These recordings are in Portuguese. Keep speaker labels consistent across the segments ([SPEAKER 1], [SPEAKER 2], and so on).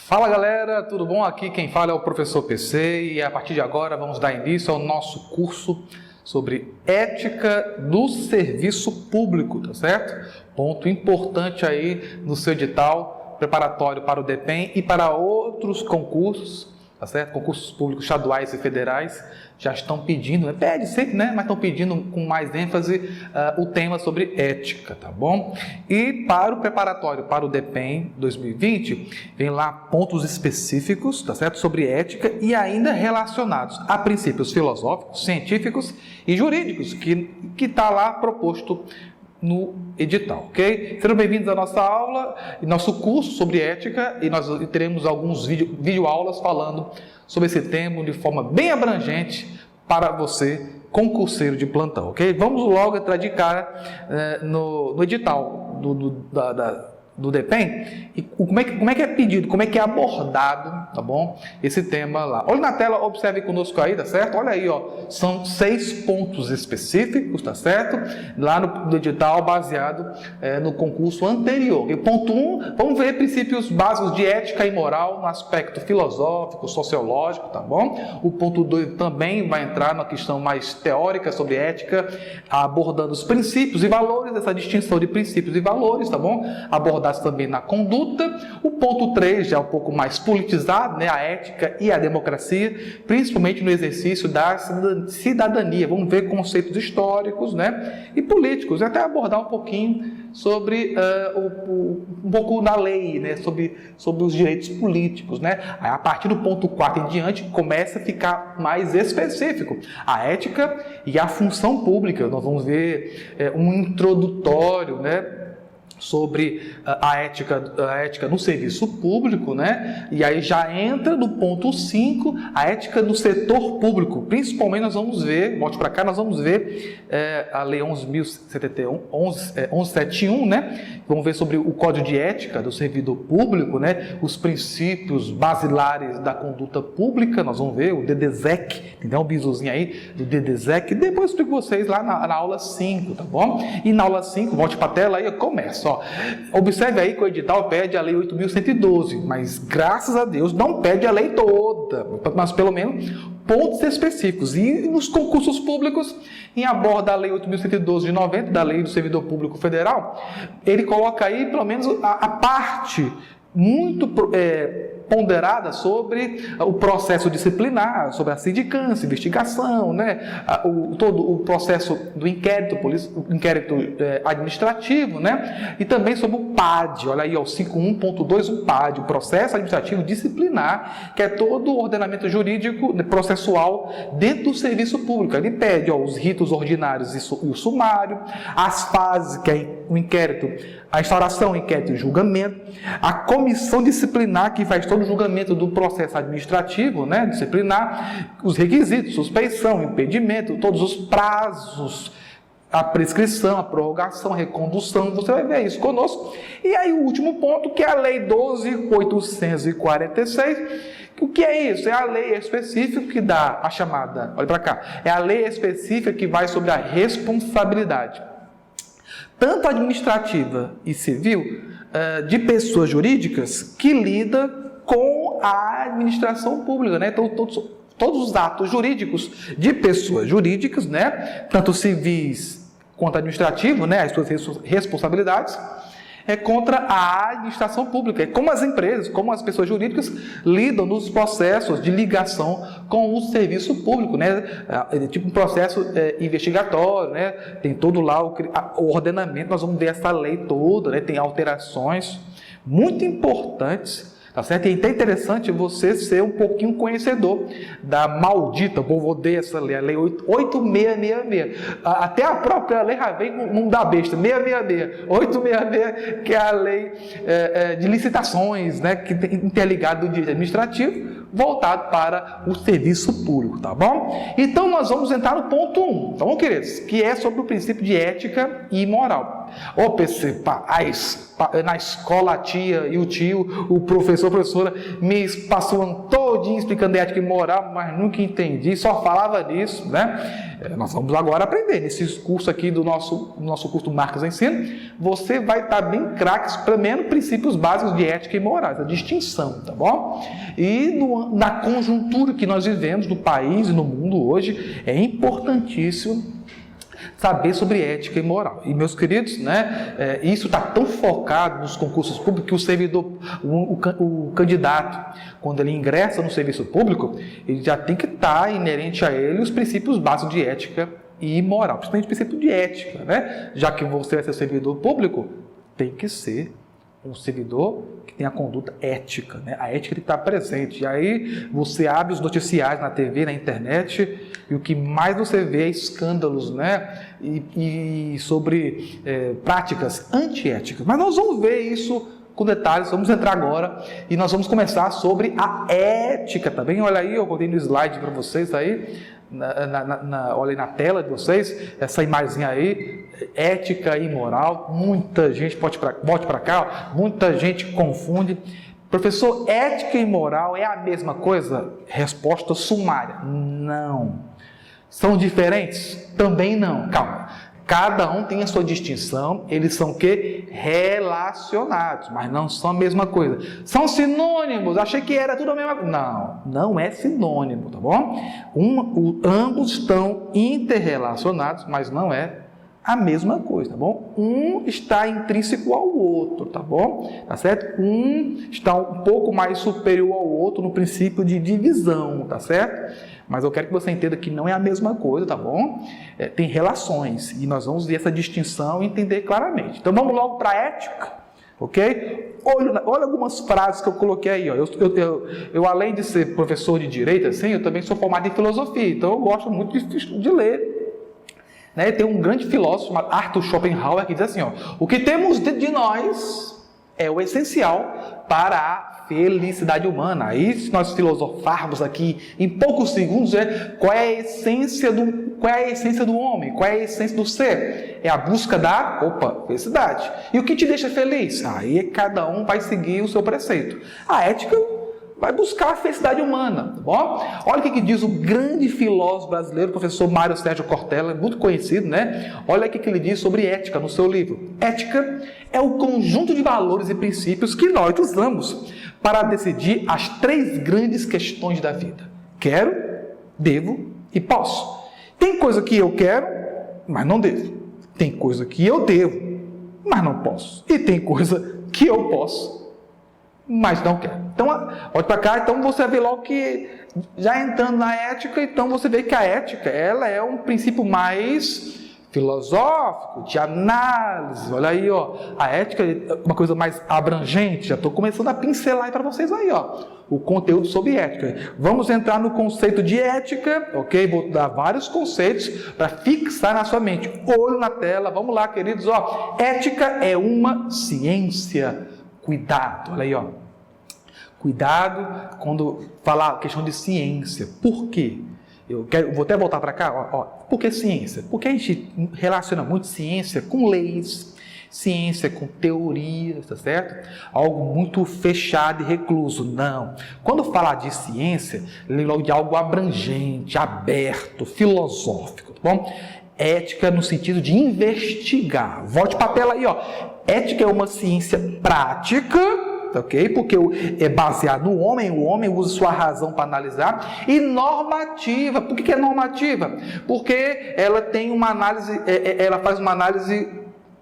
[SPEAKER 1] Fala galera, tudo bom? Aqui quem fala é o professor PC e a partir de agora vamos dar início ao nosso curso sobre ética do serviço público, tá certo? Ponto importante aí no seu edital preparatório para o DEPEN e para outros concursos, tá certo? Concursos públicos estaduais e federais já estão pedindo, pede sempre, né? Mas estão pedindo com mais ênfase o tema sobre ética, tá bom? E para o preparatório para o DEPEN 2020, vem lá pontos específicos, tá certo? Sobre ética e ainda relacionados a princípios filosóficos, científicos e jurídicos, que está lá proposto no edital, ok? Sejam bem-vindos à nossa aula e nosso curso sobre ética e nós teremos alguns videoaulas falando sobre esse tema de forma bem abrangente para você, concurseiro de plantão, ok? Vamos logo entrar de cara no edital do DEPEN e como é que é pedido, como é que é abordado, tá bom? Esse tema lá. Olha na tela, observe conosco aí, tá certo? Olha aí, ó, são 6 pontos específicos, tá certo? Lá no edital baseado no concurso anterior. E ponto 1, vamos ver princípios básicos de ética e moral no aspecto filosófico, sociológico, tá bom? O ponto 2 também vai entrar na questão mais teórica sobre ética, abordando os princípios e valores, essa distinção de princípios e valores, tá bom? Abordar também na conduta. O ponto 3 já é um pouco mais politizado, né? A ética e a democracia, principalmente no exercício da cidadania. Vamos ver conceitos históricos, né? E políticos, e até abordar um pouquinho sobre um pouco da lei, né? sobre os direitos políticos, né? Aí, a partir do ponto 4 em diante começa a ficar mais específico a ética e a função pública. Nós vamos ver um introdutório, né? Sobre a ética no serviço público, né? E aí já entra no ponto 5, a ética no setor público. Principalmente nós vamos ver, volte para cá, nós vamos ver a Lei 11.071, né? Vamos ver sobre o Código de Ética do Servidor Público, né? Os princípios basilares da conduta pública, nós vamos ver o DDZEC, tem um bizuzinho aí do DDZEC, depois eu explico vocês lá na aula 5, tá bom? E na aula 5, volte para a tela aí, eu começo. Observe aí que o edital pede a Lei 8.112, mas graças a Deus não pede a lei toda, mas pelo menos pontos específicos. E nos concursos públicos, em aborda a Lei 8.112 de 90, da Lei do Servidor Público Federal, ele coloca aí pelo menos a parte muito ponderada sobre o processo disciplinar, sobre a sindicância, investigação, né? Todo o processo do inquérito administrativo, né? E também sobre o PAD, olha aí, o 51.2, o PAD, o processo administrativo disciplinar, que é todo o ordenamento jurídico processual dentro do serviço público. Ele pede os ritos ordinários e o sumário, as fases, que é o inquérito, a instauração, o inquérito e o julgamento, a comissão disciplinar, que faz todo o julgamento do processo administrativo, né, disciplinar, os requisitos, suspeição, impedimento, todos os prazos, a prescrição, a prorrogação, a recondução, você vai ver isso conosco. E aí o último ponto, que é a Lei 12.846, o que é isso? É a lei específica que dá a chamada, olha para cá, é a lei específica que vai sobre a responsabilidade, tanto administrativa e civil, de pessoas jurídicas que lida com a administração pública, né? Então, todos os atos jurídicos de pessoas jurídicas, né? Tanto civis quanto administrativos, né? As suas responsabilidades, contra a administração pública, como as empresas, como as pessoas jurídicas lidam nos processos de ligação com o serviço público, né? Tipo um processo investigatório, né? Tem todo lá o ordenamento, nós vamos ver essa lei toda, né? Tem alterações muito importantes, tá certo? E é até interessante você ser um pouquinho conhecedor da maldita, o povo odeia essa lei, a lei 8666. Até a própria lei já vem com da besta, 666, 866, que é a lei de licitações, né? Que tem interligado do direito administrativo, voltado para o serviço público, tá bom? Então nós vamos entrar no ponto 1, tá bom, queridos? Que é sobre o princípio de ética e moral. Ô PC, na escola a tia e o tio, o professor, a professora, me passou o ano todinho explicando ética e moral, mas nunca entendi, só falava disso, né? Nós vamos agora aprender nesse curso aqui do nosso curso Marcos Ensino. Você vai estar bem craque, primeiro princípios básicos de ética e moral, a distinção, tá bom? E na conjuntura que nós vivemos no país e no mundo hoje, é importantíssimo saber sobre ética e moral. E, meus queridos, né, isso está tão focado nos concursos públicos que o servidor, o candidato, quando ele ingressa no serviço público, ele já tem que estar inerente a ele os princípios básicos de ética e moral, principalmente o princípio de ética, né? Já que você vai ser servidor público, tem que ser um servidor que tem a conduta ética, né? A ética está presente. E aí você abre os noticiários na TV, na internet, e o que mais você vê é escândalos, né? E sobre práticas antiéticas. Mas nós vamos ver isso com detalhes, vamos entrar agora e nós vamos começar sobre a ética também. Olha aí, eu botei no slide para vocês aí, olha aí na tela de vocês, essa imagem aí, ética e moral. Muita gente, bote para cá, muita gente confunde. Professor, ética e moral é a mesma coisa? Resposta sumária: não. São diferentes? Também não. Calma. Cada um tem a sua distinção, eles são o quê? Relacionados, mas não são a mesma coisa. São sinônimos, achei que era tudo a mesma coisa. Não, não é sinônimo, tá bom? Ambos estão interrelacionados, mas não é a mesma coisa, tá bom? Um está intrínseco ao outro, tá bom? Tá certo? Um está um pouco mais superior ao outro no princípio de divisão, tá certo? Mas eu quero que você entenda que não é a mesma coisa, tá bom? Tem relações, e nós vamos ver essa distinção e entender claramente. Então vamos logo para a ética, ok? Olha algumas frases que eu coloquei aí, ó. Eu, além de ser professor de direito, assim, eu também sou formado em filosofia, então eu gosto muito de ler. Né? Tem um grande filósofo chamado Arthur Schopenhauer que diz assim, ó: o que temos de nós é o essencial para a felicidade humana. Aí, se nós filosofarmos aqui em poucos segundos, qual é a essência do homem? Qual é a essência do ser? É a busca da felicidade. E o que te deixa feliz? Aí cada um vai seguir o seu preceito. A ética vai buscar a felicidade humana, tá bom? Olha o que diz o grande filósofo brasileiro, o professor Mário Sérgio Cortella, muito conhecido, né? Olha o que ele diz sobre ética no seu livro. Ética é o conjunto de valores e princípios que nós usamos para decidir as 3 grandes questões da vida. Quero, devo e posso. Tem coisa que eu quero, mas não devo. Tem coisa que eu devo, mas não posso. E tem coisa que eu posso, mas não quero. Então, olha para cá, então você vê logo que, já entrando na ética, então você vê que a ética, ela é um princípio mais filosófico, de análise. Olha aí, ó, a ética é uma coisa mais abrangente. Já estou começando a pincelar aí para vocês aí, ó, o conteúdo sobre ética. Vamos entrar no conceito de ética, ok? Vou dar vários conceitos para fixar na sua mente. Olho na tela, vamos lá, queridos, ó. Ética é uma ciência. Cuidado, olha aí, ó. Cuidado quando falar questão de ciência. Por quê? Vou até voltar para cá, ó. Por que ciência? Porque a gente relaciona muito ciência com leis, ciência com teorias, tá certo? Algo muito fechado e recluso. Não. Quando falar de ciência, lembra logo de algo abrangente, aberto, filosófico, tá bom? Ética no sentido de investigar. Volte para a tela aí, ó. Ética é uma ciência prática, ok? Porque é baseado no homem, o homem usa sua razão para analisar, e normativa. Por que é normativa? Porque ela tem uma análise, ela faz uma análise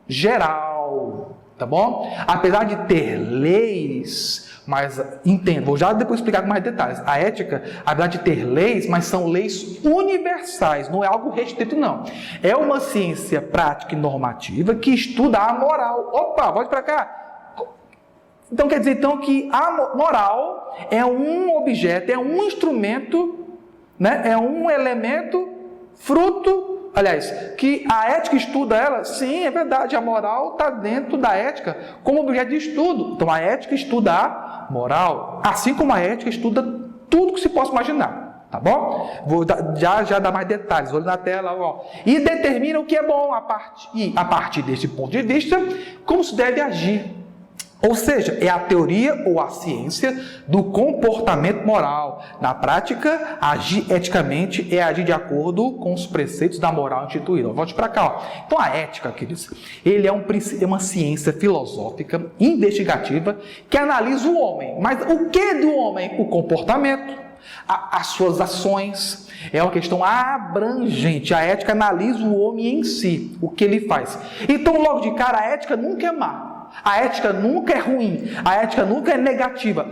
[SPEAKER 1] geral, tá bom? Apesar de ter leis, mas entendo, vou já depois explicar com mais detalhes. A ética, apesar de ter leis, mas são leis universais, não é algo restrito, não. É uma ciência prática e normativa que estuda a moral. Opa, volte para cá. Então quer dizer então que a moral é um objeto, é um instrumento, né? É um elemento, fruto. Aliás, que a ética estuda ela? Sim, é verdade, a moral está dentro da ética como objeto de estudo. Então a ética estuda a moral, assim como a ética estuda tudo que se possa imaginar. tá bom? Vou já dar mais detalhes, olha na tela, ó. E determina o que é bom a partir deste ponto de vista, como se deve agir. Ou seja, é a teoria ou a ciência do comportamento moral. Na prática, agir eticamente é agir de acordo com os preceitos da moral instituída. Volte para cá. Ó. Então, a ética, queridos, ele é uma ciência filosófica, investigativa, que analisa o homem. Mas o que do homem? O comportamento, as suas ações. É uma questão abrangente. A ética analisa o homem em si, o que ele faz. Então, logo de cara, a ética nunca é má. A ética nunca é ruim, a ética nunca é negativa.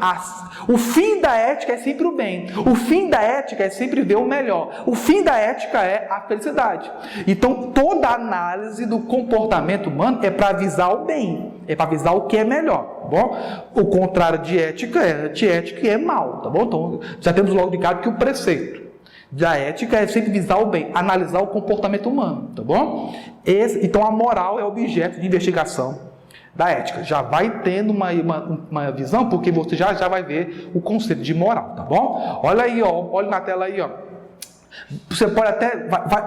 [SPEAKER 1] O fim da ética é sempre o bem. O fim da ética é sempre ver o melhor. O fim da ética é a felicidade. Então, toda análise do comportamento humano é para avisar o bem, é para avisar o que é melhor, tá bom? O contrário de ética é antiética e é mal, tá bom? Então, já temos logo de cara que o preceito da ética é sempre visar o bem, analisar o comportamento humano, tá bom? Então, a moral é objeto de investigação da ética. Já vai tendo uma visão, porque você já vai ver o conceito de moral, tá bom? Olha aí, ó, olha na tela aí, ó. Você pode até,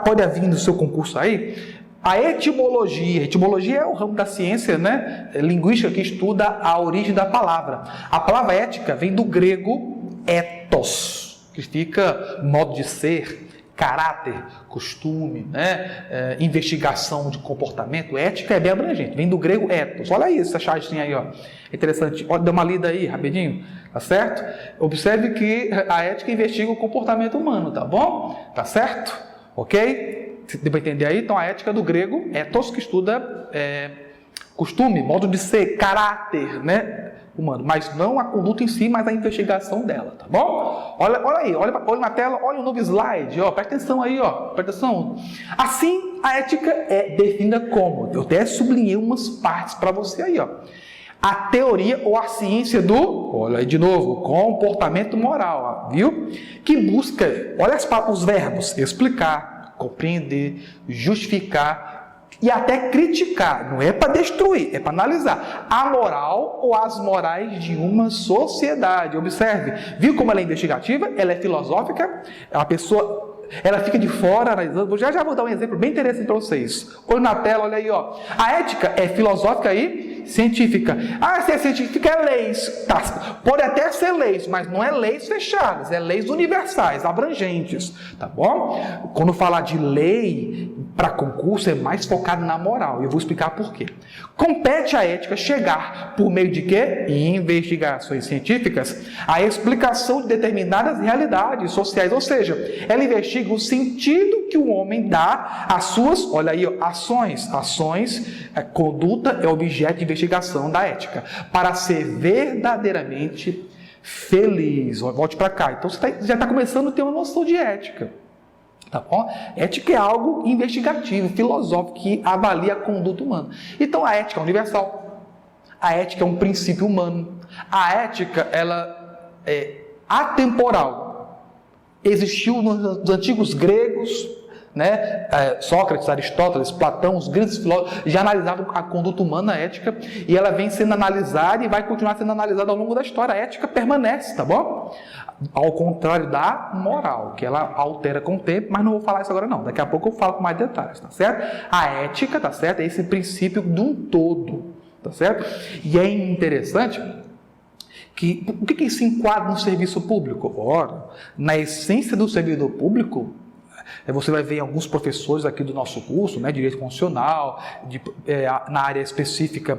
[SPEAKER 1] pode vir no seu concurso aí, a etimologia. Etimologia é o ramo da ciência, né, linguística que estuda a origem da palavra. A palavra ética vem do grego ethos, que significa modo de ser, caráter, costume, né? Investigação de comportamento. Ética é bem abrangente, vem do grego ethos. Olha aí essa chartinha aí, ó. Interessante. Olha, dá uma lida aí, rapidinho, tá certo? Observe que a ética investiga o comportamento humano, tá bom? Tá certo? Ok? Deu para entender aí? Então, a ética é do grego ethos, que estuda costume, modo de ser, caráter, né? Humano, mas não a conduta em si, mas a investigação dela, tá bom? Olha aí, olha na tela, olha o novo slide, ó, presta atenção aí, ó, presta atenção. Assim, a ética é definida como, eu até sublinhei umas partes para você aí, ó. A teoria ou a ciência do, olha aí de novo, comportamento moral, ó, viu? Que busca, olha os verbos, explicar, compreender, justificar, e até criticar, não é para destruir, é para analisar a moral ou as morais de uma sociedade. Observe, viu como ela é investigativa, ela é filosófica, a pessoa, ela fica de fora analisando. Já vou dar um exemplo bem interessante para vocês. Olha na tela, olha aí, ó. A ética é filosófica e científica. Ah, se é científica, é leis. Tá. Pode até ser leis, mas não é leis fechadas, é leis universais, abrangentes, tá bom? Quando falar de lei para concurso é mais focado na moral, e eu vou explicar por quê. Compete à ética chegar, por meio de quê? Investigações científicas, a explicação de determinadas realidades sociais, ou seja, ela investiga o sentido que o homem dá às suas, olha aí, ações, conduta é objeto de investigação da ética, para ser verdadeiramente feliz. Volte para cá. Então você já está começando a ter uma noção de ética. Tá bom? Ética é algo investigativo, filosófico, que avalia a conduta humana. Então a ética é universal. A ética é um princípio humano. A ética, ela é atemporal. Existiu nos antigos gregos, né? Sócrates, Aristóteles, Platão, os grandes filósofos já analisavam a conduta humana, a ética, e ela vem sendo analisada e vai continuar sendo analisada ao longo da história. A ética permanece, tá bom? Ao contrário da moral, que ela altera com o tempo, mas não vou falar isso agora não. Daqui a pouco eu falo com mais detalhes, tá certo? A ética, tá certo? É esse princípio de um todo, tá certo? E é interessante que o que se enquadra no serviço público? Ora, na essência do servidor público, você vai ver em alguns professores aqui do nosso curso, né, direito constitucional, na área específica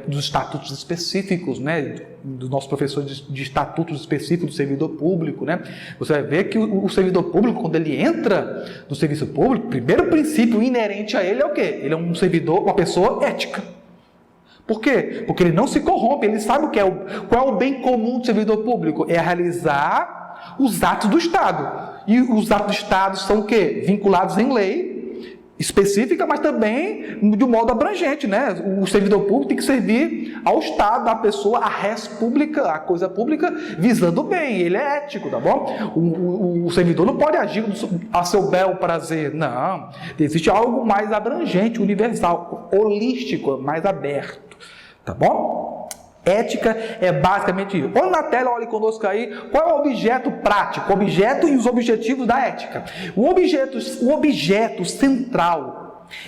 [SPEAKER 1] dos estatutos específicos, né, dos nossos professores de estatutos específicos do servidor público, né, você vai ver que o servidor público, quando ele entra no serviço público, o primeiro princípio inerente a ele é o quê? Ele é um servidor, uma pessoa ética. Por quê? Porque ele não se corrompe, ele sabe qual é o bem comum do servidor público, é realizar os atos do Estado. E os atos do Estado são o quê? Vinculados em lei específica, mas também de um modo abrangente, né? O servidor público tem que servir ao Estado, à pessoa, à res pública, à coisa pública, visando o bem. Ele é ético, tá bom? O servidor não pode agir a seu bel prazer, não. Existe algo mais abrangente, universal, holístico, mais aberto, tá bom? Ética é basicamente isso. Olha na tela, olhe conosco aí, qual é o objeto prático, o objeto e os objetivos da ética. O objeto central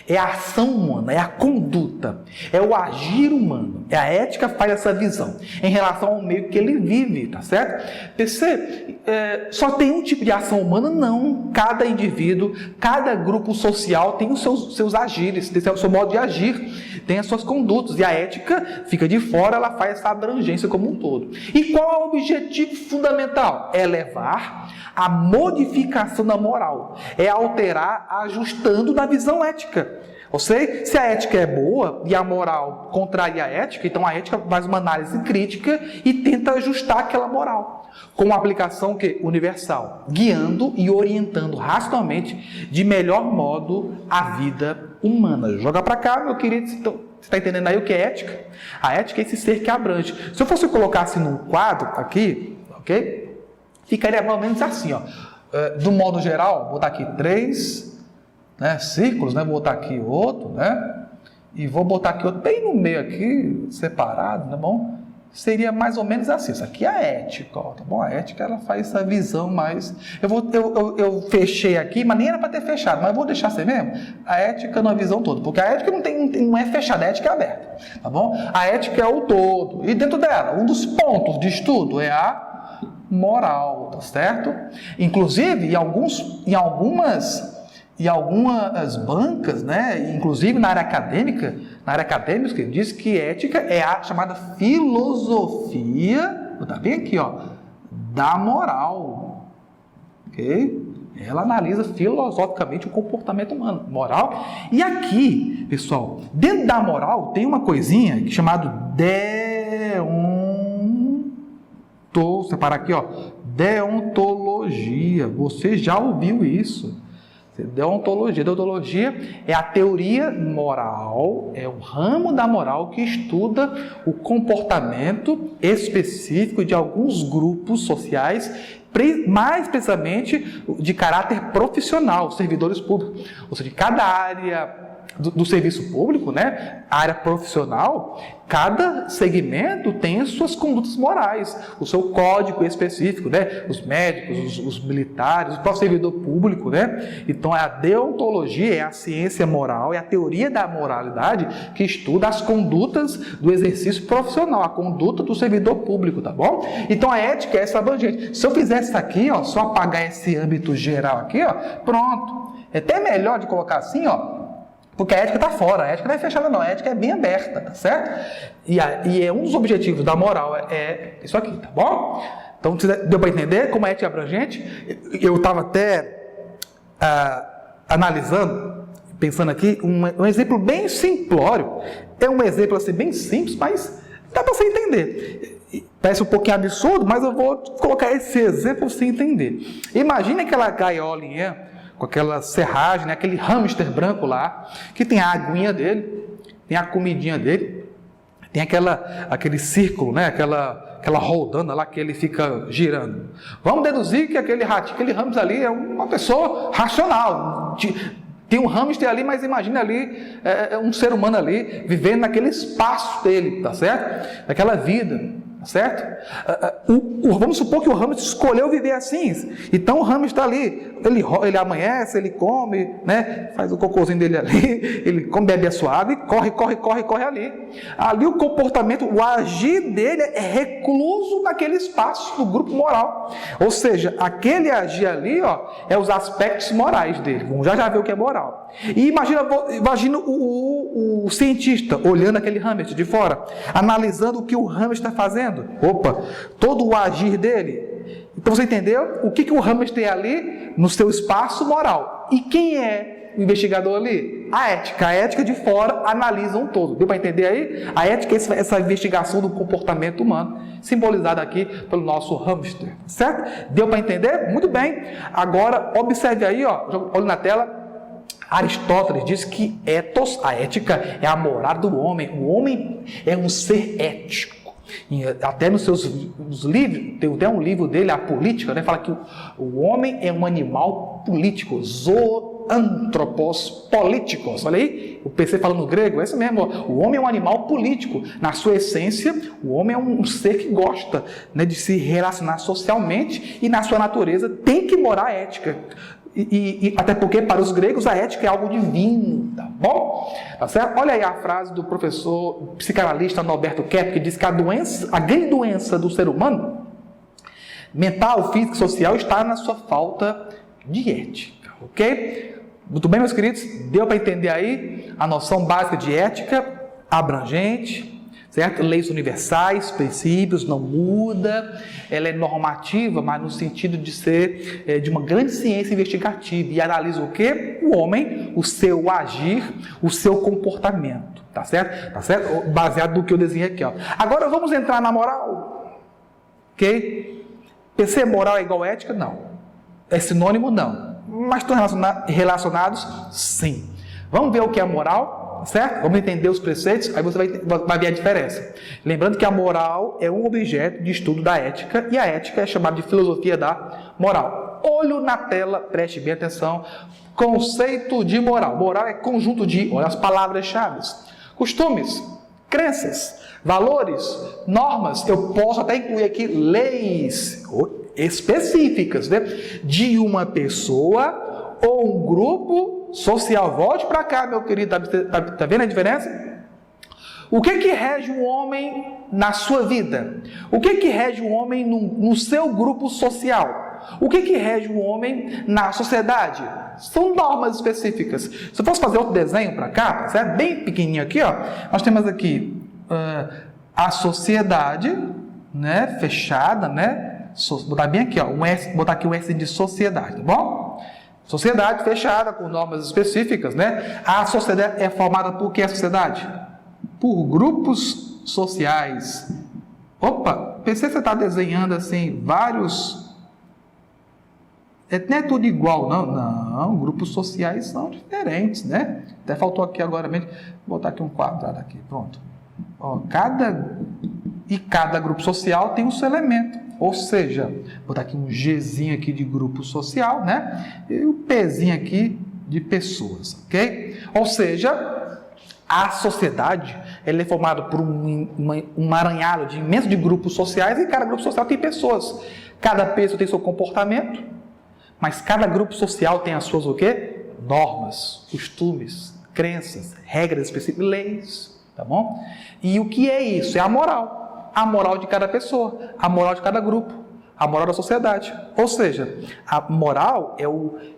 [SPEAKER 1] é a ação humana, é a conduta, é o agir humano. A ética faz essa visão em relação ao meio que ele vive, tá certo? PC, só tem um tipo de ação humana? Não. Cada indivíduo, cada grupo social tem os seus agires, tem o seu modo de agir, tem as suas condutas. E a ética fica de fora, ela faz essa abrangência como um todo. E qual é o objetivo fundamental? É levar a modificação da moral, é alterar, ajustando na visão ética. Ou seja, se a ética é boa e a moral contraria a ética, então a ética faz uma análise crítica e tenta ajustar aquela moral, com uma aplicação universal, guiando e orientando racionalmente de melhor modo a vida humana. Joga para cá, meu querido, você está entendendo aí o que é ética? A ética é esse ser que abrange. Se eu fosse colocar assim num quadro aqui, ok? Ficaria mais ou menos assim, ó. Do modo geral, vou botar aqui 3 círculos, vou botar aqui outro, e vou botar aqui outro bem no meio aqui, separado, tá bom? Seria mais ou menos assim. Isso aqui é a ética, ó, tá bom? A ética, ela faz essa visão mais... Eu fechei aqui, mas nem era para ter fechado, mas eu vou deixar assim mesmo. A ética numa visão toda, porque a ética não é fechada, a ética é aberta, tá bom? A ética é o todo, e dentro dela, um dos pontos de estudo é a moral, tá certo? Inclusive, em algumas bancas, inclusive na área acadêmica, diz que ética é a chamada filosofia, tá bem aqui, ó, da moral, ok? Ela analisa filosoficamente o comportamento humano, moral. E aqui, pessoal, dentro da moral tem uma coisinha chamada separar aqui, ó, deontologia. Você já ouviu isso? Deontologia é a teoria moral, é o ramo da moral que estuda o comportamento específico de alguns grupos sociais, mais precisamente de caráter profissional, servidores públicos. Ou seja, cada área do serviço público, a área profissional, cada segmento tem as suas condutas morais, o seu código específico, os médicos, os militares, o próprio servidor público, Então a deontologia é a ciência moral, é a teoria da moralidade que estuda as condutas do exercício profissional, a conduta do servidor público, tá bom? Então a ética é essa abrangente. Se eu fizesse isso aqui, ó, só apagar esse âmbito geral aqui, ó, pronto. É até melhor de colocar assim, ó, porque a ética está fora, a ética não é fechada não, a ética é bem aberta, tá certo? E é um dos objetivos da moral é isso aqui, tá bom? Então, deu para entender como a ética é abrangente? Eu estava até analisando, pensando aqui, um exemplo bem simplório. É um exemplo assim, bem simples, mas dá para você entender. Parece um pouquinho absurdo, mas eu vou colocar esse exemplo para você entender. Imagine aquela gaiolinha com aquela serragem, aquele hamster branco lá, que tem a aguinha dele, tem a comidinha dele, tem aquele círculo, aquela roldana lá que ele fica girando. Vamos deduzir que aquele ratinho, aquele hamster ali é uma pessoa racional. Tem um hamster ali, mas imagina ali, um ser humano ali, vivendo naquele espaço dele, tá certo? Naquela vida. Certo? Vamos supor que o hamster escolheu viver assim. Então o hamster está ali, ele amanhece, ele come, faz o cocôzinho dele ali, ele come, bebe a sua água e corre ali. Ali o comportamento, o agir dele é recluso naquele espaço do grupo moral. Ou seja, aquele agir ali, ó, é os aspectos morais dele. Vamos já ver o que é moral. E imagina o cientista olhando aquele hamster de fora, analisando o que o hamster está fazendo. Opa, todo o agir dele. Então você entendeu o que o hamster tem ali no seu espaço moral. E quem é o investigador ali? A ética. A ética de fora analisa um todo. Deu para entender aí? A ética é essa investigação do comportamento humano, simbolizada aqui pelo nosso hamster. Certo? Deu para entender? Muito bem. Agora, observe aí, ó, olha na tela. Aristóteles diz que a ética é a moral do homem. O homem é um ser ético. Até nos seus livros, tem até um livro dele, A Política, fala que o homem é um animal político, anthropos políticos. Olha aí, o PC falando grego, é isso mesmo. O homem é um animal político. Na sua essência, o homem é um ser que gosta, né, de se relacionar socialmente e na sua natureza tem que morar a ética. E até porque para os gregos a ética é algo divino, tá bom? Tá certo? Olha aí a frase do professor psicanalista Norberto Kepp, que diz que a grande doença do ser humano, mental, física e social, está na sua falta de ética, ok? Muito bem, meus queridos? Deu para entender aí a noção básica de ética, abrangente, certo? Leis universais, princípios, não muda, ela é normativa, mas no sentido de ser de uma grande ciência investigativa e analisa o quê? O homem, o seu agir, o seu comportamento, tá certo? Tá certo? Baseado no que eu desenhei aqui, ó. Agora vamos entrar na moral, ok? PC, moral é igual a ética? Não. É sinônimo? Não. Mas estão relacionados? Sim. Vamos ver o que é moral, certo? Vamos entender os preceitos, aí você vai ver a diferença. Lembrando que a moral é um objeto de estudo da ética, e a ética é chamada de filosofia da moral. Olho na tela, preste bem atenção. Conceito de moral. Moral é conjunto de, olha as palavras-chave: costumes, crenças, valores, normas. Eu posso até incluir aqui leis específicas, né, de uma pessoa ou um grupo social. Volte para cá, meu querido, tá vendo a diferença? O que rege um homem na sua vida? O que rege um homem no seu grupo social? O que rege um homem na sociedade? São normas específicas. Se eu fosse fazer outro desenho para cá, certo? Bem pequenininho aqui, ó, nós temos aqui a sociedade, né, fechada, né? Botar bem aqui, ó, botar aqui um S de sociedade, tá bom? Sociedade fechada, com normas específicas, né? A sociedade é formada por que a sociedade? Por grupos sociais. Opa, pensei que você está desenhando assim, vários... Não é tudo igual, não, grupos sociais são diferentes, né? Até faltou aqui agora mesmo, vou botar aqui um quadrado aqui, pronto. Ó, cada grupo social tem o seu elemento. Ou seja, vou botar aqui um Gzinho aqui de grupo social, né? E o Pzinho aqui de pessoas, ok? Ou seja, a sociedade ela é formada por um aranhado de imenso de grupos sociais, e cada grupo social tem pessoas. Cada pessoa tem seu comportamento, mas cada grupo social tem as suas o quê? Normas, costumes, crenças, regras específicas, leis, tá bom? E o que é isso? É a moral. A moral de cada pessoa, a moral de cada grupo, a moral da sociedade. Ou seja, a moral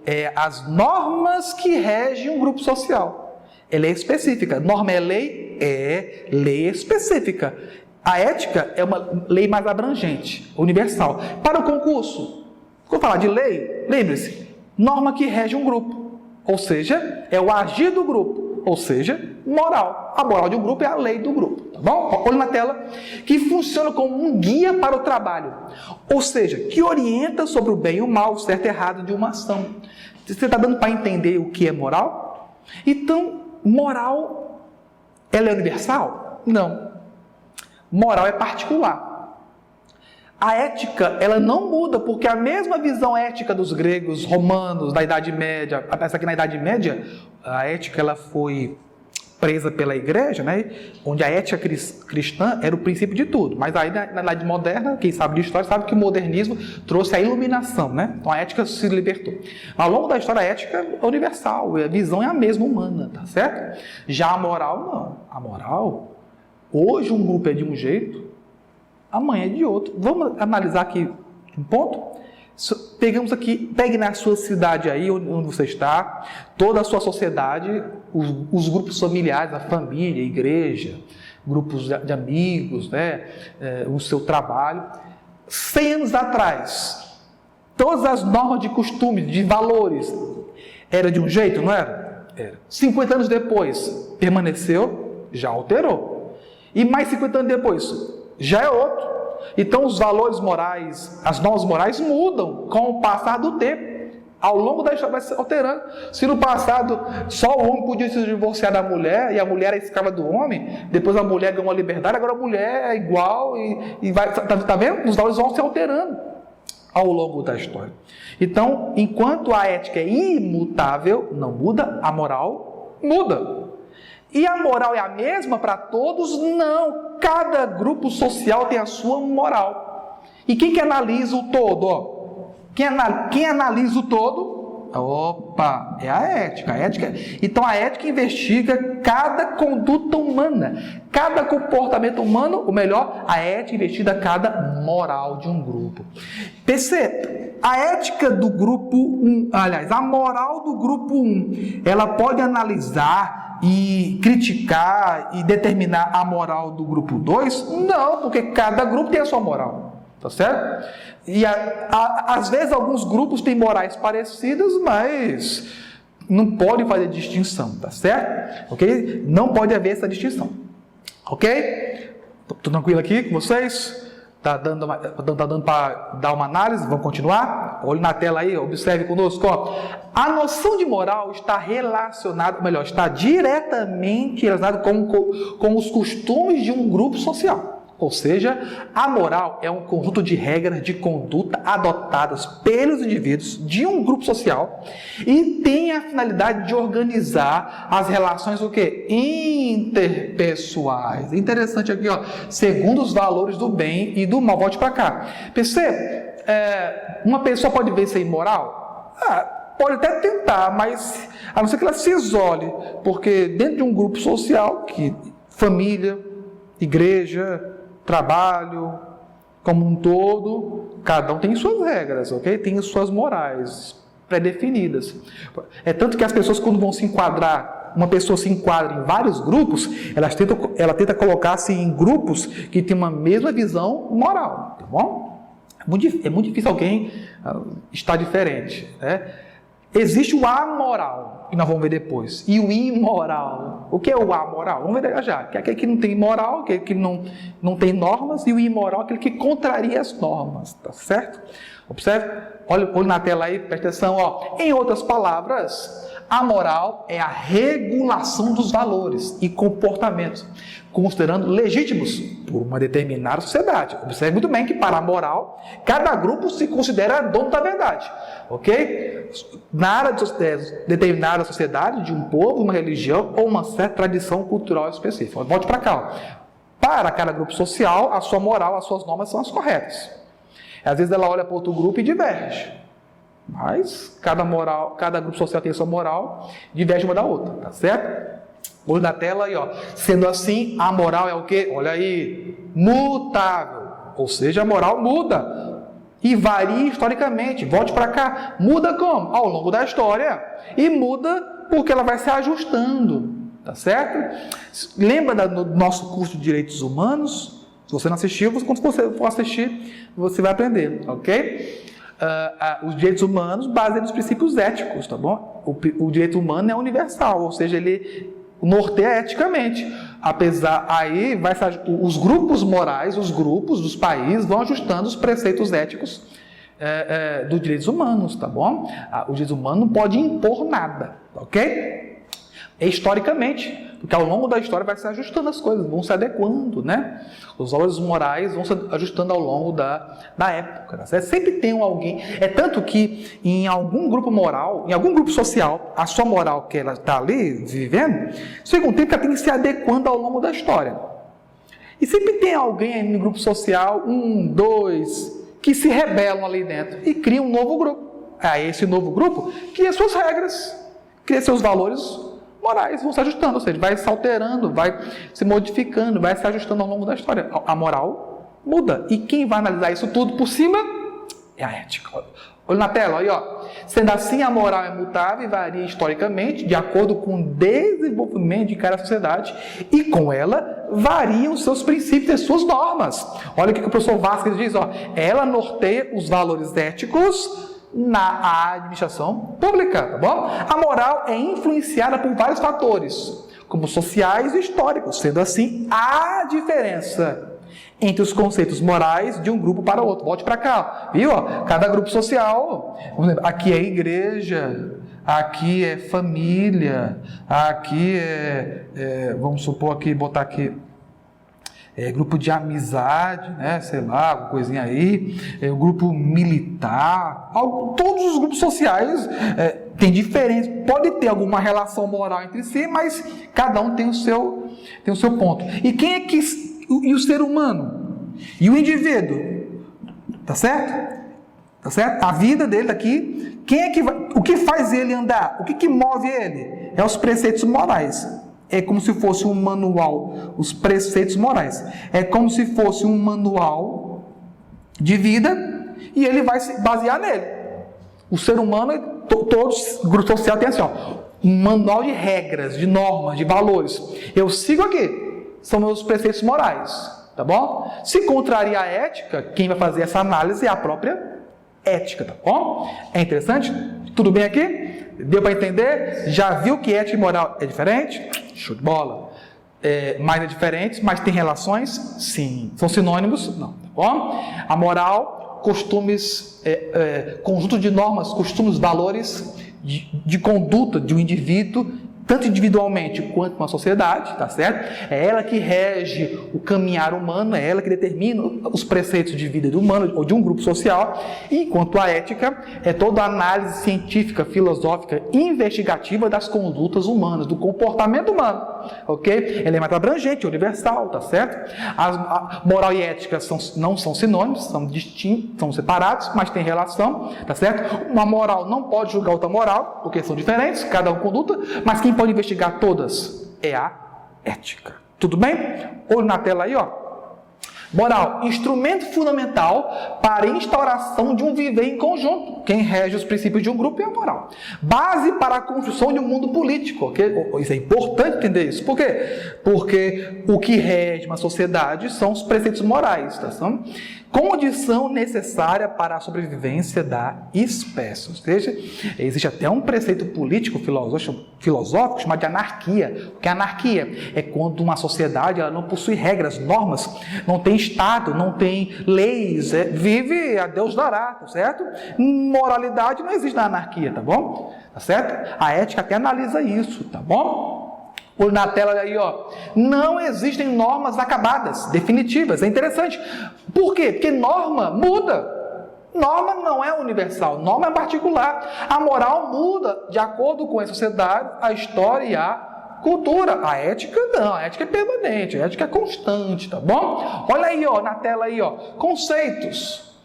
[SPEAKER 1] é as normas que regem um grupo social. Ela é específica. Norma é lei? É lei específica. A ética é uma lei mais abrangente, universal. Para o concurso, quando falar de lei, lembre-se, norma que rege um grupo. Ou seja, é o agir do grupo. Ou seja, moral. A moral de um grupo é a lei do grupo, tá bom? Olha na tela. Que funciona como um guia para o trabalho. Ou seja, que orienta sobre o bem e o mal, o certo e errado de uma ação. Você está dando para entender o que é moral? Então, moral, ela é universal? Não. Moral é particular. A ética, ela não muda, porque a mesma visão ética dos gregos, romanos, da Idade Média, apesar que na Idade Média, a ética ela foi presa pela igreja, né? Onde a ética cristã era o princípio de tudo. Mas aí na Idade Moderna, quem sabe de história, sabe que o modernismo trouxe a iluminação, né? Então a ética se libertou. Ao longo da história, a ética é universal, a visão é a mesma humana, tá certo? Já a moral, não. A moral, hoje um grupo é de um jeito, amanhã é de outro. Vamos analisar aqui um ponto? Pegamos aqui, pegue na sua cidade aí, onde você está, toda a sua sociedade, os grupos familiares, a família, a igreja, grupos de amigos, né, o seu trabalho. 100 anos atrás, todas as normas de costumes, de valores, era de um jeito, não era? Era. 50 anos depois, permaneceu, já alterou. E mais 50 anos depois, já é outro. Então os valores morais, as normas morais mudam com o passar do tempo. Ao longo da história vai se alterando. Se no passado só o homem podia se divorciar da mulher e a mulher era escrava do homem, depois a mulher ganhou a liberdade, agora a mulher é igual e vai, tá vendo? Os valores vão se alterando. ao longo da história. Então, enquanto a ética é imutável, não muda, a moral muda. E a moral é a mesma para todos? Não. Cada grupo social tem a sua moral. E quem que analisa o todo? Ó? Quem analisa o todo? Opa, é a ética. Então a ética investiga cada conduta humana, cada comportamento humano, ou melhor, a ética investiga cada moral de um grupo. Perceba, a ética do grupo 1, aliás, a moral do grupo 1, ela pode analisar e criticar e determinar a moral do grupo 2? Não, porque cada grupo tem a sua moral. Tá certo? E às vezes alguns grupos têm morais parecidas, mas não pode fazer distinção, tá certo? Ok? Não pode haver essa distinção. Ok? Tô tranquilo aqui com vocês? Tá dando para dar uma análise? Vamos continuar? Olhe na tela aí, observe conosco. Ó. A noção de moral está relacionada, melhor, está diretamente relacionada com os costumes de um grupo social. Ou seja, a moral é um conjunto de regras de conduta adotadas pelos indivíduos de um grupo social e tem a finalidade de organizar as relações o quê? Interpessoais. Interessante aqui, ó, segundo os valores do bem e do mal. Volte para cá. Perceba, uma pessoa pode ver ser imoral? Pode até tentar, mas a não ser que ela se isole, porque dentro de um grupo social, família, igreja, trabalho, como um todo, cada um tem suas regras, ok? Tem suas morais pré-definidas. É tanto que as pessoas, quando vão se enquadrar, uma pessoa se enquadra em vários grupos, ela tenta colocar-se em grupos que têm uma mesma visão moral, tá bom? É muito difícil alguém estar diferente, né? Existe o amoral, que nós vamos ver depois, e o imoral. O que é o amoral? Vamos ver já. Que é aquele que não tem moral, aquele que não tem normas, e o imoral é aquele que contraria as normas, tá certo? Observe, olha na tela aí, presta atenção. Ó. Em outras palavras, a moral é a regulação dos valores e comportamentos, considerando legítimos por uma determinada sociedade. Observe muito bem que para a moral, cada grupo se considera dono da verdade, ok? Na área de determinada sociedade, de um povo, uma religião ou uma certa tradição cultural específica. Volte para cá. Ó. Para cada grupo social, a sua moral, as suas normas são as corretas. Às vezes ela olha para outro grupo e diverge. Mas cada grupo social tem a sua moral, diverge uma da outra, tá certo? Olha na tela aí, ó. Sendo assim, a moral é o quê? Olha aí, mutável. Ou seja, a moral muda e varia historicamente. Volte para cá. Muda como? Ao longo da história. E muda porque ela vai se ajustando, tá certo? Lembra do nosso curso de Direitos Humanos? Se você não assistiu, quando você for assistir, você vai aprender, ok? Os direitos humanos baseiam nos princípios éticos, tá bom? O direito humano é universal, ou seja, ele norteia eticamente. Os grupos morais, os grupos dos países vão ajustando os preceitos éticos dos direitos humanos, tá bom? O direito humano não pode impor nada, ok? Historicamente, porque ao longo da história vai se ajustando as coisas, vão se adequando, né? Os valores morais vão se ajustando ao longo da época. Né? Sempre tem alguém. É tanto que em algum grupo moral, em algum grupo social, a sua moral que ela está ali vivendo, chega um tempo que ela tem que se adequando ao longo da história. E sempre tem alguém no grupo social, 1, 2, que se rebelam ali dentro e cria um novo grupo. Aí esse novo grupo cria suas regras, cria seus valores morais, vão se ajustando, ou seja, vai se alterando, vai se modificando, vai se ajustando ao longo da história. A moral muda. E quem vai analisar isso tudo por cima é a ética. Olha na tela, aí, ó. Sendo assim, a moral é mutável e varia historicamente de acordo com o desenvolvimento de cada sociedade e com ela variam os seus princípios e suas normas. Olha o que o professor Vasquez diz, ó. Ela norteia os valores éticos na administração pública, tá bom? A moral é influenciada por vários fatores, como sociais e históricos. Sendo assim, há diferença entre os conceitos morais de um grupo para o outro. Volte para cá, viu? Cada grupo social, aqui é igreja, aqui é família, aqui vamos supor aqui, botar aqui, grupo de amizade, né? Sei lá, alguma coisinha aí, o grupo militar, todos os grupos sociais têm diferença, pode ter alguma relação moral entre si, mas cada um tem o seu ponto. E quem é que... E o ser humano? E o indivíduo? Tá certo? Tá certo? A vida dele aqui, o que faz ele andar? O que move ele? É os preceitos morais. É como se fosse um manual, os preceitos morais. É como se fosse um manual de vida e ele vai se basear nele. O ser humano, todos, o grupo social tem assim, um manual de regras, de normas, de valores. Eu sigo aqui, são meus preceitos morais, tá bom? Se contraria a ética, quem vai fazer essa análise é a própria ética, tá bom? É interessante? Tudo bem aqui? Deu para entender? Já viu que ética e moral é diferente? Show de bola. Mas é diferente, mas tem relações? Sim. São sinônimos? Não. Tá bom? A moral, costumes, conjunto de normas, costumes, valores de conduta de um indivíduo, tanto individualmente quanto na sociedade, tá certo? É ela que rege o caminhar humano, é ela que determina os preceitos de vida do humano ou de um grupo social, enquanto a ética é toda a análise científica, filosófica, investigativa das condutas humanas, do comportamento humano, ok? Ela é mais abrangente, universal, tá certo? A moral e ética não são sinônimos, são distintos, são separados, mas têm relação, tá certo? Uma moral não pode julgar outra moral, porque são diferentes, cada um conduta, mas quem pode investigar todas é a ética. Tudo bem? Olho na tela aí, Moral, instrumento fundamental para a instauração de um viver em conjunto. Quem rege os princípios de um grupo é a moral. Base para a construção de um mundo político. Okay? Isso é importante entender isso. Por quê? Porque o que rege uma sociedade são os preceitos morais. Tá? São condição necessária para a sobrevivência da espécie. Ou seja, existe até um preceito político filosófico chamado de anarquia. O que é anarquia? É quando uma sociedade ela não possui regras, normas, não tem Estado, não tem leis, vive a Deus dará, tá certo? Moralidade não existe na anarquia, tá bom? Tá certo? A ética até analisa isso, tá bom? Olha na tela aí, não existem normas acabadas, definitivas. É interessante. Por quê? Porque norma muda. Norma não é universal, norma é particular. A moral muda de acordo com a sociedade, a história e a cultura. A ética não, a ética é permanente, a ética é constante, tá bom? Olha aí, na tela aí, conceitos.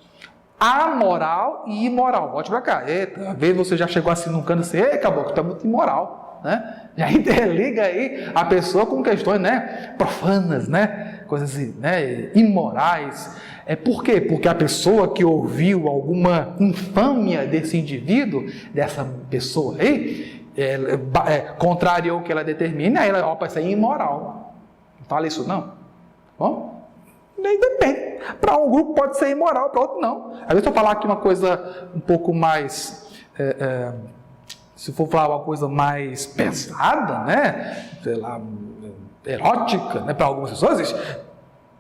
[SPEAKER 1] Amoral e imoral. Volte pra cá. Eita, às vezes você já chegou assim num canto assim, acabou que tá muito imoral, né? Já interliga aí a pessoa com questões, né, profanas, né? Coisas assim, né, imorais. Por quê? Porque a pessoa que ouviu alguma infâmia desse indivíduo, dessa pessoa aí, contrariou o que ela determina, aí ela, isso aí é imoral. Não fala isso não. Bom? Daí depende. Para um grupo pode ser imoral, para outro não. Às vezes eu falar aqui uma coisa um pouco mais... se for falar uma coisa mais pesada, né? Sei lá, erótica, né? Para algumas pessoas,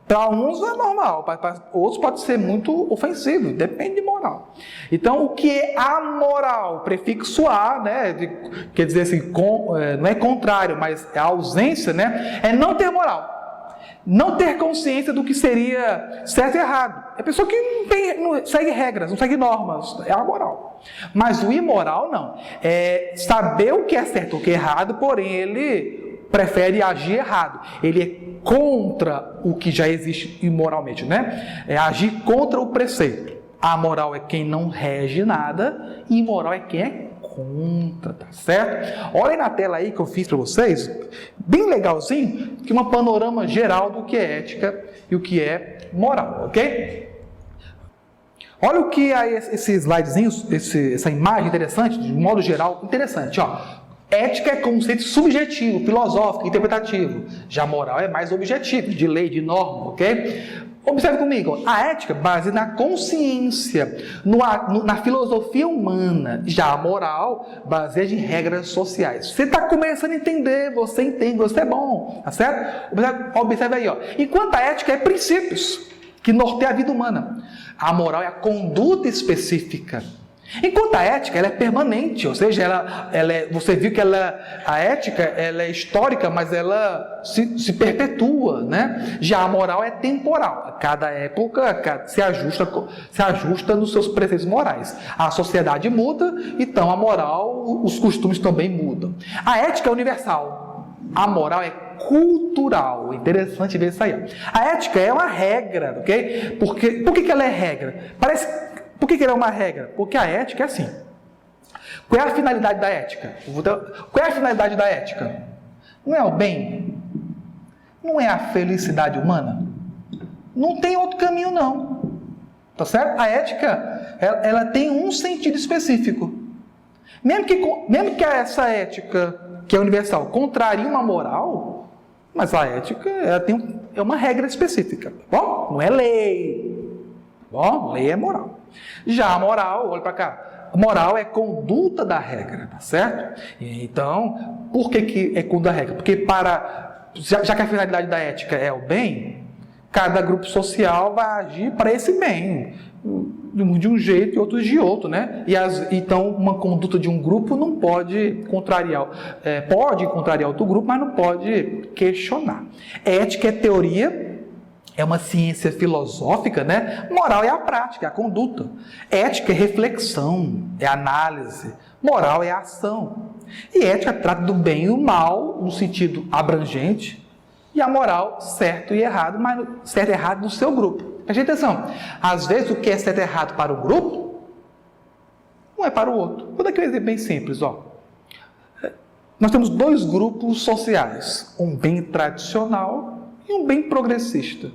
[SPEAKER 1] para uns é normal, para outros pode ser muito ofensivo, depende de moral. Então, o que é amoral? Prefixo a, né? Quer dizer assim, não é contrário, mas é a ausência, né? É não ter moral. Não ter consciência do que seria certo e errado. É a pessoa que não segue regras, não segue normas. É amoral. Mas o imoral não. É saber o que é certo e o que é errado, porém ele prefere agir errado. Ele é contra o que já existe imoralmente, né? É agir contra o preceito. A moral é quem não rege nada e imoral é quem é conta, tá certo? Olhem na tela aí que eu fiz para vocês, bem legalzinho, que um panorama geral do que é ética e o que é moral, ok? Olha o que é esse slidezinho, essa imagem interessante, de modo geral, interessante, Ética é conceito subjetivo, filosófico, interpretativo. Já moral é mais objetivo, de lei, de norma, ok? Observe comigo, a ética base na consciência, na filosofia humana. Já a moral baseia em regras sociais. Você está começando a entender, você entende, você é bom, tá certo? Observe aí, Enquanto a ética é princípios que norteiam a vida humana. A moral é a conduta específica Enquanto a ética, ela é permanente, ou seja, você viu que a ética ela é histórica, mas ela se perpetua, né? Já a moral é temporal, a cada época se ajusta nos seus preceitos morais. A sociedade muda, então a moral, os costumes também mudam. A ética é universal, a moral é cultural. Interessante ver isso aí. A ética é uma regra, ok? Por que ela é regra? Por que ela é uma regra? Porque a ética é assim. Qual é a finalidade da ética? Qual é a finalidade da ética? Não é o bem? Não é a felicidade humana? Não tem outro caminho, não. Tá certo? A ética, ela tem um sentido específico. Mesmo que essa ética, que é universal, contrarie uma moral, mas a ética é uma regra específica. Tá bom? Não é lei. Tá bom? Lei é moral. Já a moral, olha para cá, a moral é conduta da regra, tá certo? Então, por que é conduta da regra? Porque já que a finalidade da ética é o bem, cada grupo social vai agir para esse bem, de um jeito e outros de outro, né? Então, uma conduta de um grupo não pode pode contrariar outro grupo, mas não pode questionar. Ética é teoria, é uma ciência filosófica, né? Moral é a prática, é a conduta. Ética é reflexão, é análise. Moral é a ação. E ética trata do bem e do mal, no sentido abrangente, e a moral, certo e errado, mas certo e errado do seu grupo. Preste atenção, às vezes o que é certo e errado para o grupo, não é para o outro. Vou dar aqui um exemplo bem simples, ó. Nós temos dois grupos sociais, um bem tradicional e um bem progressista.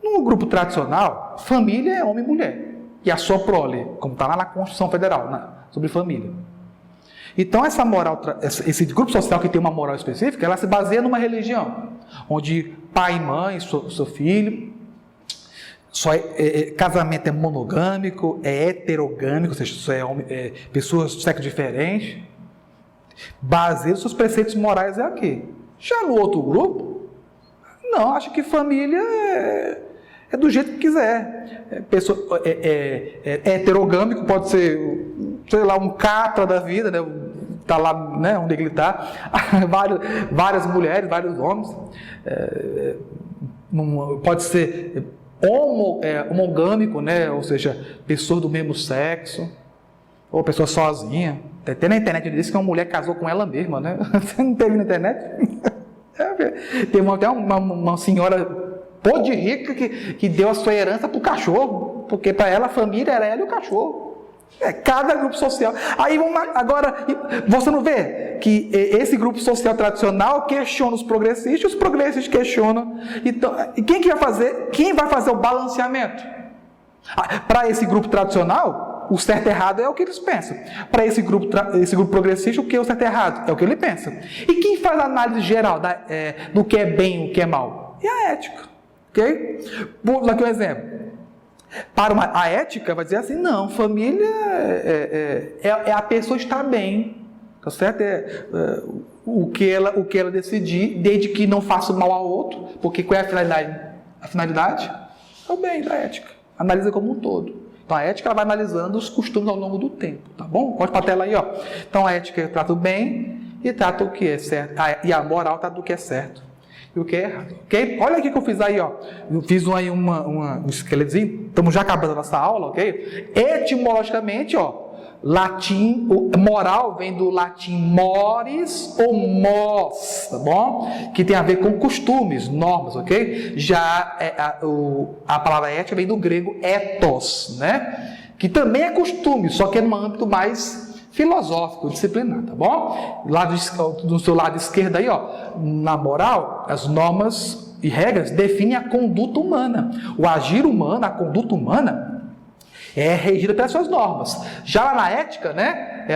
[SPEAKER 1] No grupo tradicional, família é homem e mulher. E a sua prole, como está lá na Constituição Federal, sobre família. Então, essa moral, esse grupo social que tem uma moral específica, ela se baseia numa religião, onde pai e mãe, seu filho, casamento é monogâmico, é heterogâmico, ou seja, pessoas de sexo diferente. Baseia os seus preceitos morais aqui. Já no outro grupo, não, acho que família é do jeito que quiser. É heterogâmico, pode ser, sei lá, um catra da vida, né? Está lá, né, onde ele está. Várias mulheres, vários homens. Pode ser homogâmico, né? Ou seja, pessoas do mesmo sexo, ou pessoa sozinha. Até na internet ele disse que uma mulher casou com ela mesma, né? Você não teve na internet? Tem até uma senhora podre rica que deu a sua herança para o cachorro, porque para ela a família era ela e o cachorro. Cada grupo social. Aí agora, você não vê que esse grupo social tradicional questiona os progressistas questionam. Então, quem vai fazer o balanceamento? Para esse grupo tradicional, o certo e errado é o que eles pensam. Para esse grupo progressista, o que é o certo e errado? É o que ele pensa. E quem faz a análise geral do que é bem e o que é mal? É a ética. Ok? Vou dar aqui um exemplo. A ética vai dizer assim, não, família é a pessoa estar bem, tá certo? O que ela decidir, desde que não faça mal ao outro, porque qual é a finalidade? A finalidade é o bem da ética, analisa como um todo. Então a ética ela vai analisando os costumes ao longo do tempo, tá bom? Pode para a tela aí, ó. Então a ética trata o bem e trata o que é certo, e a moral trata do que é certo e o que é errado, ok? Olha aqui que eu fiz aí, ó. Eu fiz aí um esqueletinho. Estamos já acabando a nossa aula, ok? Etimologicamente, ó, latim, moral vem do latim mores ou mos, tá bom? Que tem a ver com costumes, normas, ok? Já a palavra ética vem do grego ethos, né? Que também é costume, só que é num âmbito mais filosófico, disciplinar, tá bom? Do seu lado esquerdo aí, ó, na moral, as normas e regras definem a conduta humana. O agir humano, a conduta humana, é regida pelas suas normas. Já lá na ética, né,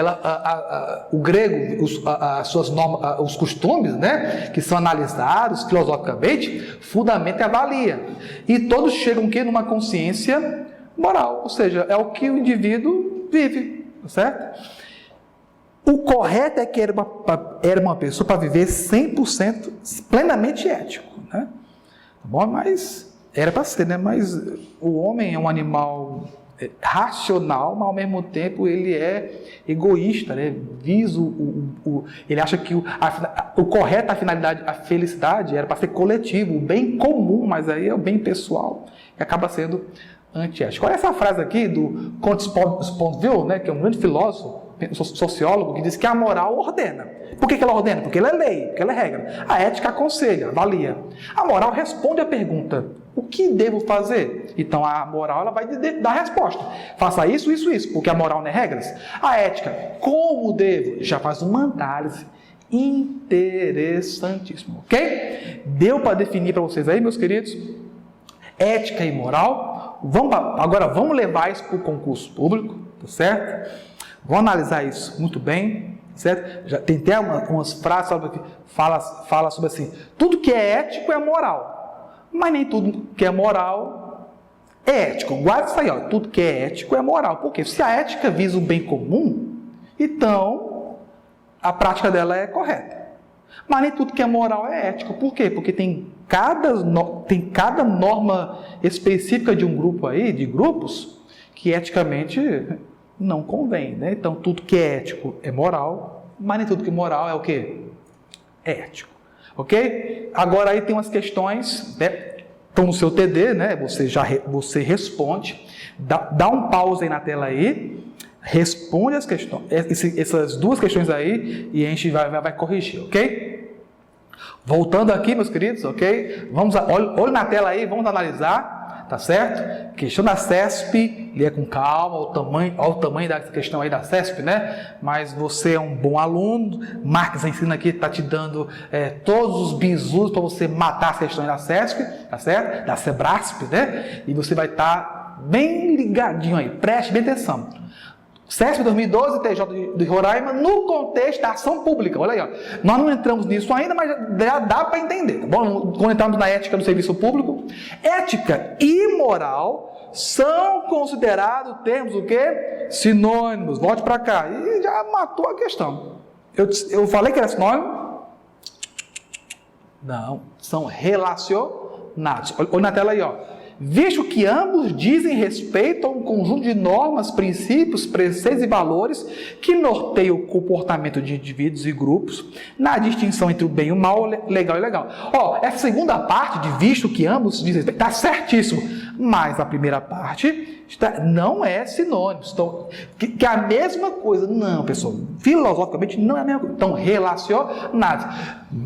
[SPEAKER 1] o grego, as suas normas, os costumes, né, que são analisados filosoficamente, fundamenta e avalia. E todos chegam aqui numa consciência moral, ou seja, é o que o indivíduo vive, certo? O correto é que era uma pessoa para viver 100% plenamente ético, né? Tá bom? Mas era para ser, né? Mas o homem é um animal racional, mas ao mesmo tempo ele é egoísta, né? Visa ele acha que o correto, a finalidade, a felicidade era para ser coletivo, o bem comum, mas aí é o bem pessoal, que acaba sendo antiético. Olha essa frase aqui do Comte Sponville, né, que é um grande filósofo, sociólogo, que diz que a moral ordena. Por que ela ordena? Porque ela é lei, porque ela é regra. A ética aconselha, avalia. A moral responde à pergunta: o que devo fazer? Então a moral ela vai dar a resposta. Faça isso, isso, isso, porque a moral não é regras. A ética, como devo? Já faz uma análise interessantíssima, ok? Deu para definir para vocês aí, meus queridos? Ética e moral. Agora vamos levar isso para o concurso público, tá certo? Vamos analisar isso muito bem, certo? Já tem até umas frases que fala sobre assim: tudo que é ético é moral, mas nem tudo que é moral é ético. Guarda isso aí, ó. Tudo que é ético é moral. Por quê? Se a ética visa o bem comum, então a prática dela é correta. Mas nem tudo que é moral é ético. Por quê? Porque tem cada norma específica de um grupo aí, de grupos, que eticamente não convém, né? Então, tudo que é ético é moral, mas nem tudo que é moral é o quê? É ético. Ok? Agora aí tem umas questões, né? Estão no seu TD, né? Você responde, dá um pause aí na tela aí, responde as questões, essas duas questões aí, e a gente vai corrigir, ok? Voltando aqui, meus queridos, ok? Olha na tela aí, vamos analisar, tá certo? Questão da CESP, leia com calma, olha o tamanho da questão aí da CESP, né? Mas você é um bom aluno, Marques Ensina aqui está te dando todos os bizus para você matar as questões da CESP, tá certo? Da Sebrasp, né? E você vai estar bem ligadinho aí, preste bem atenção. CESP 2012, TJ de Roraima, no contexto da ação pública. Olha aí, ó. Nós não entramos nisso ainda, mas já dá para entender, tá bom? Quando entramos na ética do serviço público, ética e moral são considerados termos o quê? Sinônimos. Volte para cá. E já matou a questão. Eu falei que era sinônimo? Não, são relacionados. Olha na tela aí, ó. Visto que ambos dizem respeito a um conjunto de normas, princípios, preceitos e valores que norteiam o comportamento de indivíduos e grupos na distinção entre o bem e o mal, legal e ilegal. Ó, essa segunda parte de visto que ambos dizem respeito, está certíssimo, mas a primeira parte não é sinônimo. Então, que é a mesma coisa. Não, pessoal, filosoficamente não é a mesma coisa. Então, relacionados.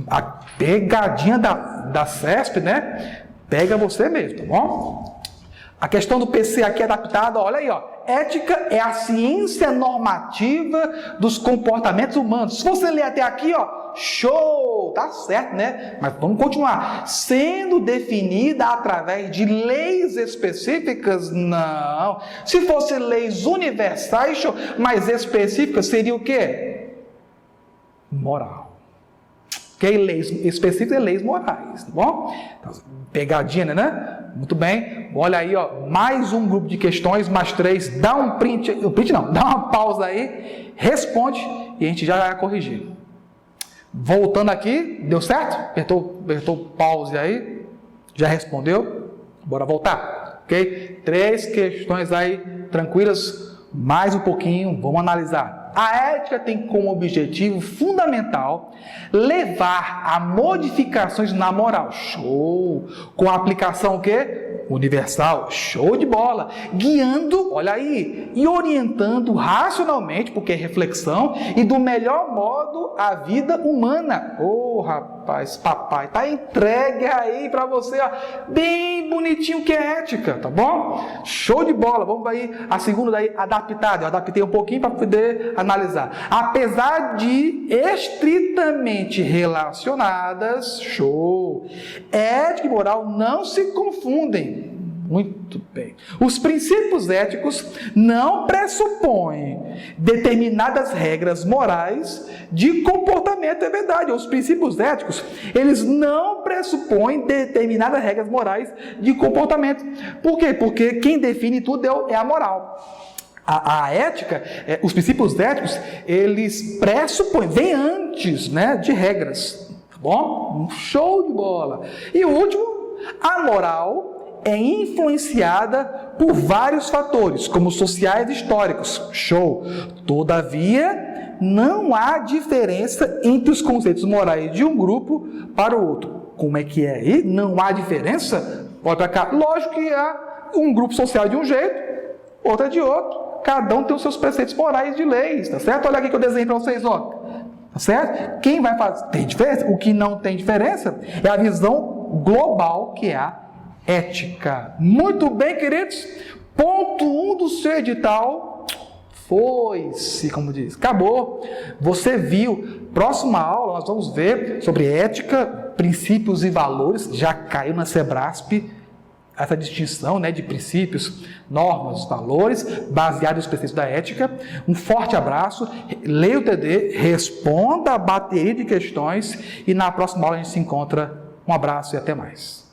[SPEAKER 1] A pegadinha da CESP, né? Pega você mesmo, tá bom? A questão do PC aqui adaptada, olha aí, ó. Ética é a ciência normativa dos comportamentos humanos. Se você ler até aqui, ó, show, tá certo, né? Mas vamos continuar. Sendo definida através de leis específicas, não. Se fosse leis universais, show, mas específicas, seria o quê? Moral. Que leis específicas e leis morais, tá bom? Pegadinha, né? Muito bem. Olha aí, ó, mais um grupo de questões, mais 3. Dá um print não, dá uma pausa aí, responde e a gente já vai corrigir. Voltando aqui, deu certo? Apertou pause aí? Já respondeu? Bora voltar, ok? 3 questões aí, tranquilas, mais um pouquinho, vamos analisar. A ética tem como objetivo fundamental levar a modificações na moral. Show! Com a aplicação o quê? Universal. Show de bola! Guiando, olha aí, e orientando racionalmente, porque é reflexão, e do melhor modo a vida humana. Ô, rapaz, papai, tá entregue aí para você, ó, bem bonitinho que é ética, tá bom? Show de bola! Vamos aí, a segunda daí, adaptada. Eu adaptei um pouquinho para poder analisar. Apesar de estritamente relacionadas, show, ética e moral não se confundem. Muito bem. Os princípios éticos não pressupõem determinadas regras morais de comportamento, é verdade. Os princípios éticos, eles não pressupõem determinadas regras morais de comportamento. Por quê? Porque quem define tudo é a moral. A ética, os princípios éticos, eles pressupõem, vêm antes, né, de regras, tá bom? Show de bola! E o último, a moral é influenciada por vários fatores, como sociais e históricos. Show! Todavia, não há diferença entre os conceitos morais de um grupo para o outro. Como é que é? E não há diferença? Olha para cá. Lógico que há um grupo social de um jeito, outro é de outro. Cada um tem os seus preceitos morais de leis, tá certo? Olha aqui que eu desenho para vocês, ó. Tá certo? Quem vai fazer? Tem diferença? O que não tem diferença é a visão global, que é a ética. Muito bem, queridos. Ponto 1 do seu edital foi-se, como diz. Acabou. Você viu. Próxima aula nós vamos ver sobre ética, princípios e valores. Já caiu na Sebrasp essa distinção, né, de princípios, normas, valores, baseados nos preceitos da ética. Um forte abraço, leia o TD, responda a bateria de questões e na próxima aula a gente se encontra. Um abraço e até mais.